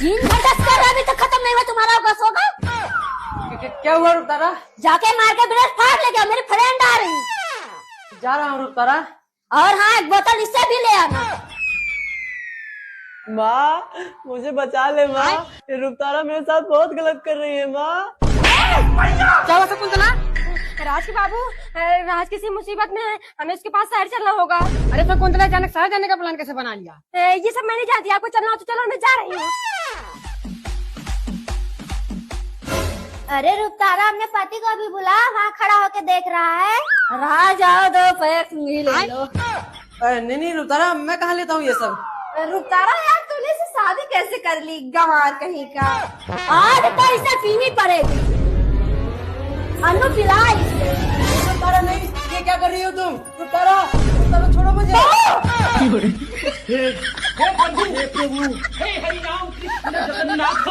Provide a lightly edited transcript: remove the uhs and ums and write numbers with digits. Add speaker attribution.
Speaker 1: दिन भर दस कर रहा, अभी तक खत्म नहीं हुआ तुम्हारा बस होगा।
Speaker 2: क्या हुआ रुकतारा?
Speaker 1: जाके मार के ब्रश फाड़ ले गया, मेरी फ्रेंड आ रही।
Speaker 2: जा रहा हूँ रुकतारा।
Speaker 1: और हाँ, एक बोतल इससे भी ले आना।
Speaker 2: माँ मुझे बचा ले माँ, ये रुकतारा मेरे साथ बहुत गलत कर रही है माँ।
Speaker 3: क्या हुआ शकुंतला? राज के बाबू, राज किसी मुसीबत में है, हमें उसके पास शहर चलना होगा।
Speaker 4: अरे शकुंतला अचानक शहर जाने का प्लान कैसे बना लिया?
Speaker 3: ये सब मैं नहीं जानती, आपको चलना हो तो चलो, मैं जा रही हूँ।
Speaker 1: अरे रुकतारा अपने पति को भी बुला, वहाँ खड़ा होके देख रहा है। राज आओ, दो पैक ले लो।
Speaker 2: नहीं नहीं रुकतारा, मैं कहाँ लेता हूँ ये सब।
Speaker 3: रुकतारा यार, तूने इसे शादी कैसे कर ली, गंवार कहीं का।
Speaker 1: आज तो इसे पीनी पड़ेगी। अनु पिला इसे।
Speaker 2: रुकतारा नहीं, ये क्या कर रही हो तुम? रुकतारा, रुकतारा छोड़ो मुझे।
Speaker 5: हे प्रभु, हे हरि राम कृष्ण जगन्नाथ